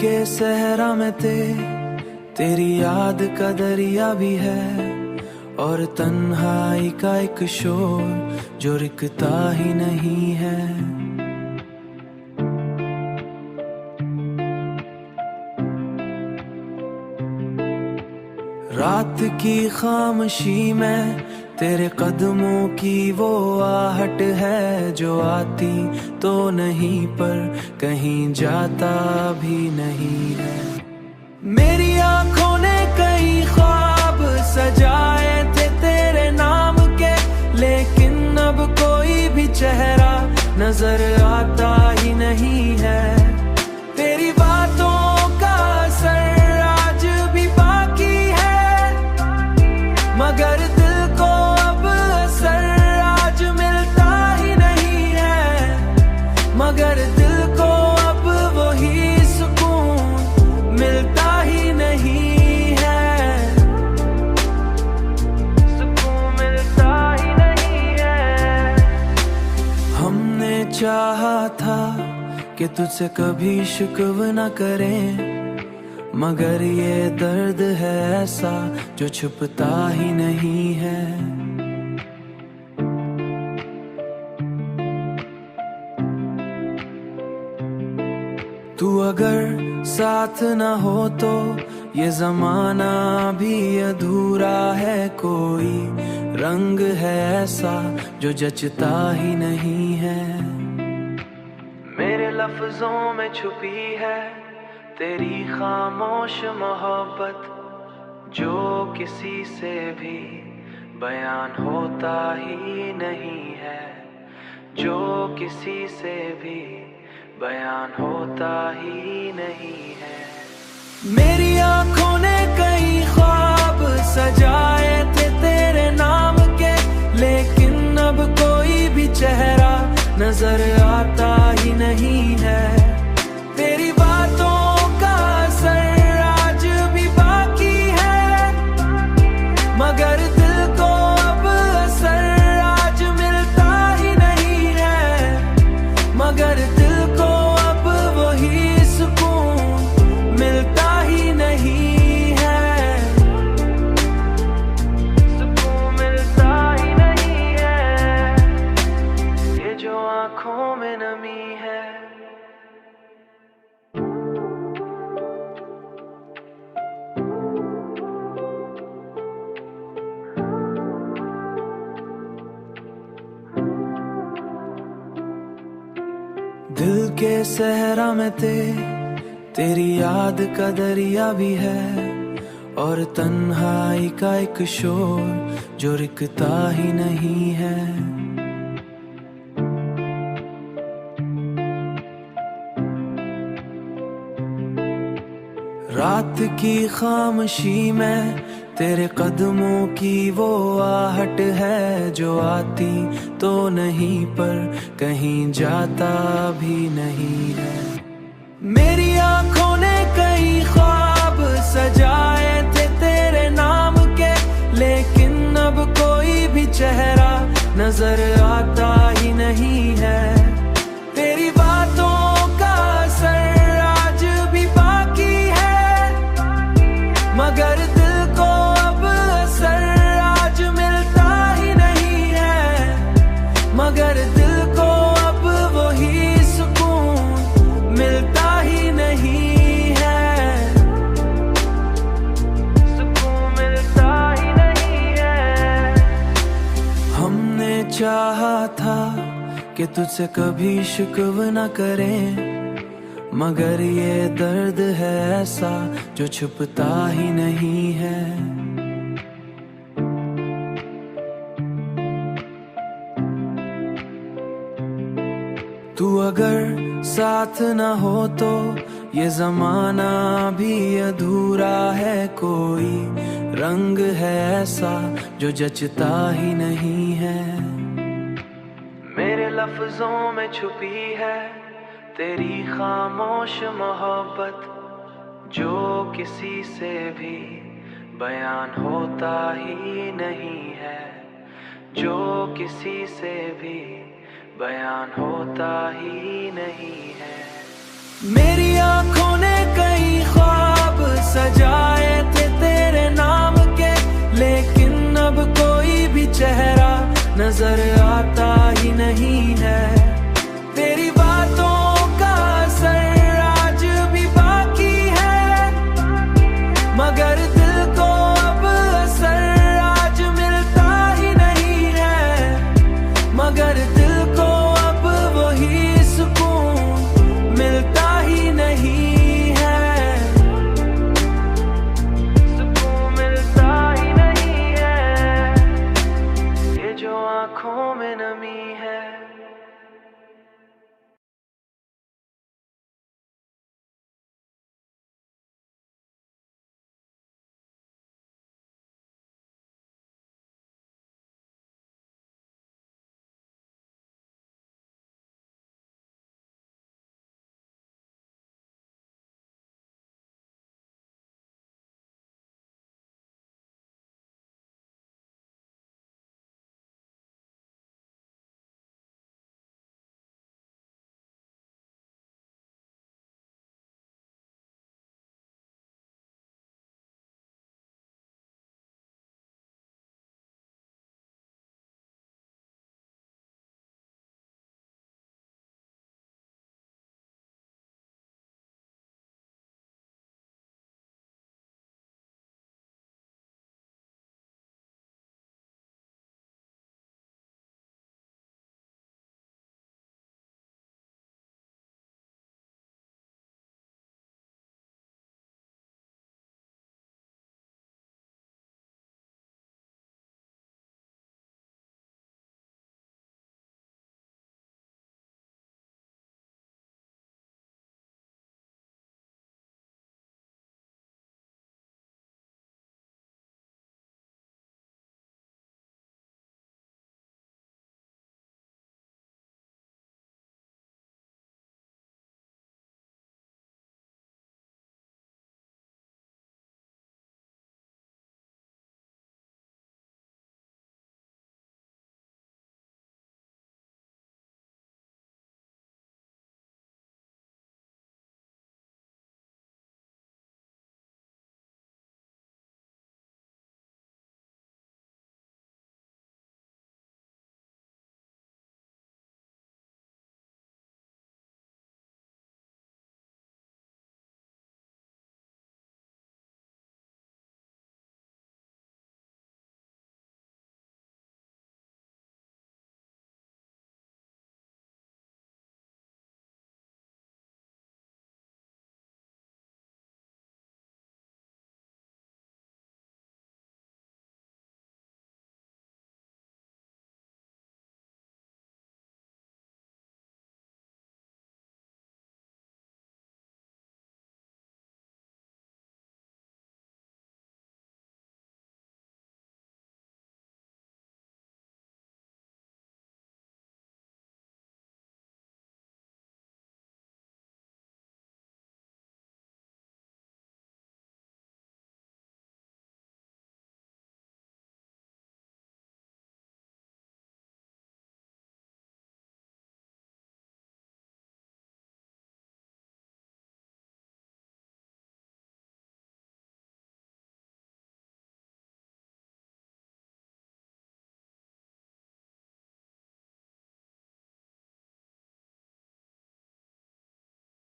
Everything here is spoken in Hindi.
के सहरा में तेरी याद का दरिया भी है, और तन्हाई का एक शोर जो रुकता ही नहीं है। रात की खामोशी में तेरे कदमों की वो आहट है, जो आती तो नहीं पर कहीं जाता भी नहीं है। मेरी आंखों ने कई ख्वाब सजाए थे तेरे नाम के, लेकिन अब कोई भी चेहरा नजर आता ही नहीं है। तेरी बातों का असर आज भी बाकी है, मगर दिल को अब असर आज मिलता ही नहीं है। मगर दिल को अब वही सुकून मिलता ही नहीं है। सुकून मिलता ही नहीं है। हमने चाहा था कि तुझसे कभी शिकवा न करें, मगर ये दर्द है ऐसा जो छुपता ही नहीं है। तू अगर साथ न हो तो ये जमाना भी अधूरा है। कोई रंग है ऐसा जो जचता ही नहीं है। मेरे लफ्जों में छुपी है तेरी खामोश मोहब्बत, जो किसी से भी बयान होता ही नहीं है। जो किसी से भी बयान होता ही नहीं है। मेरी आंखों ने कई ख्वाब सजाए थे तेरे नाम के, लेकिन अब कोई भी चेहरा नजर आता ही नहीं है। तेरी बातों का असर आज भी बाकी है, मगर दिल को अब असर आज मिलता ही नहीं है। मगर दिल को अब वही सुकून मिलता ही नहीं है। सुकून मिलता ही नहीं है। ये जो आंखों में नमी है, दिल के सहरा में तेरी याद का दरिया भी है, और तन्हाई का एक शोर जो रुकता ही नहीं है। रात की खामोशी में तेरे कदमों की वो आहट है, जो आती तो नहीं पर कहीं जाता भी नहीं है। मेरी आंखों ने कई ख्वाब सजाए थे तेरे नाम के, लेकिन अब कोई भी चेहरा नजर आता ही नहीं है। तेरी बातों का असर आज भी बाकी है, मगर दिल को अब असर आज मिलता ही नहीं है। मगर दिल को अब वही सुकून मिलता ही नहीं है। सुकून मिलता ही नहीं है। हमने चाहा था कि तुझसे कभी शिकवा न करें, मगर ये दर्द है ऐसा जो छुपता ही नहीं है। तू अगर साथ न हो तो ये जमाना भी अधूरा है। कोई रंग है ऐसा जो जचता ही नहीं है। मेरे लफ्जों में छुपी है तेरी खामोश मोहब्बत, जो किसी से भी बयान होता ही नहीं है। जो किसी से भी बयान होता ही नहीं है। मेरी आंखों ने कई नजर आता ही नहीं है।